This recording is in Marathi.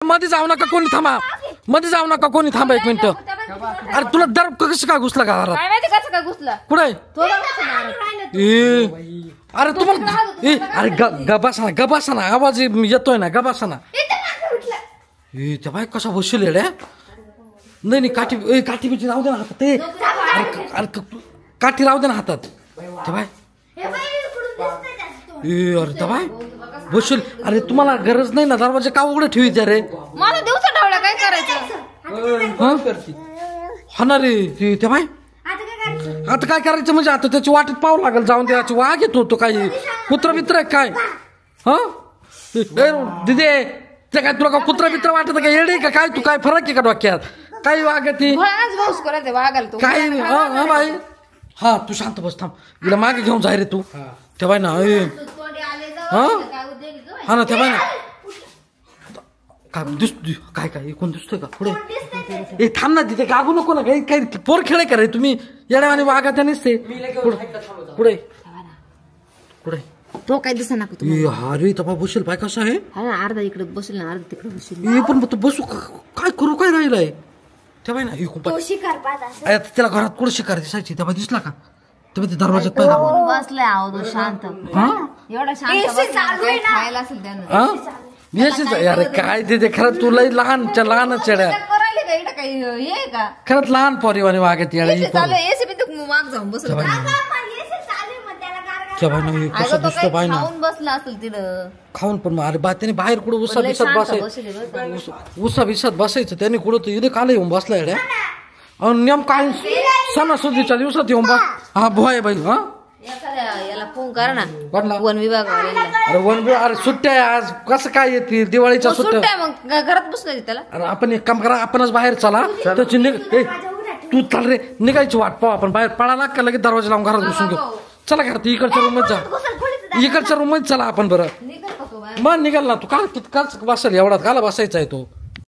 मध्ये जाऊ नका कोणी थांबा, मध्ये जाऊ नका कोणी थांबा 1 मिनिट. अरे तुला दर कसं काय घुसला का घरात? काय माहिती कसं काय घुसला कुठे? तो अरे तुम्हाला अरे गबासा ना आवाज येतोय ना, गबासा ना. त्या बाई कसा बसशील येड्या. नाही नाही काठी काठी बिची राहू दे ना हातात ते. अरे काठी राहू दे ना हातात. त्या बाई अरे त्या बाई बसशील. अरे तुम्हाला गरज नाही ना दरवाजा का उघडे ठेवायचे रे? मला दिवसा ढवळ्या काय करायचं? हा ना रे त्या बाई आता काय करायचं म्हणजे आता त्याची वाटेत पाहावं लागेल जाऊन. त्याची वाघ येतो तो काही कुत्रा मित्र काय? हा दिदे ते काय तुला का कुत्रा मित्र वाटत का? येडे का काय तू? काय फरक आहे का डोक्यात? काही वाघ ती काय? हा बाई हा तू शांत बस थांब. तिला मागे घेऊन जाय रे तू. तेव्हा ना हा हा ना तेव्हा ना काय काय काय कोण दिसतोय का पुढे? ए थांब ना तिथे गागू नको ना. काही काही पोर खेळ का रे तुम्ही? येड्यावाने वागा त्या नसते. पुढे पुढे तो काय दिसा ना हा रे तपा बसेल पाय कसा आहे. अर्धा इकडे बसेल ना अर्धा तिकडे बसेल. पण तू बसू काय करू काय राहिलंय तेव्हा ना. त्याला घरात कुठं शिकार दिसायची तेव्हा दिसला का? तेव्हा ते दरवाजात पाहिजे बसलाय आहो शांत. एवढा शांत खायला असेल त्यानं. अरे काय ते खरं तुला लहानच्या लहानच चेड्या खरंच लहान पोरीवाने वागत येड्या. माग जाऊन बसला कसं दिसतं पाय ना. बसला असेल तिथं खाऊन पण मग अरे बा त्याने बाहेर कुठं उसा बिसात बसायचं त्याने कुठं तर इथे काल येऊन बसला येड्या. नेम काय सणासुदीच्या दिवसात येऊन बस. हा भोय बाई हा याला फोन करा ना वन विभाग. अरे वन विभाग अरे सुट्ट्या आज कसं काय येते दिवाळीच्या सुट्ट्या मग घरात बसलं त्याला. अरे आपण एक काम करा आपणच बाहेर चला त्याची तू चाल रे निघायची वाट पाहू आपण बाहेर पळाला का लगेच दरवाजा लावून घरात बसून घेऊ. चला घरात इकडच्या रूम मध्ये जा. इकडच्या रूम मध्ये चला आपण बरं मग निघाल ना तू. का कितकाच बसेल एवढा काला बसायचा आहे तो.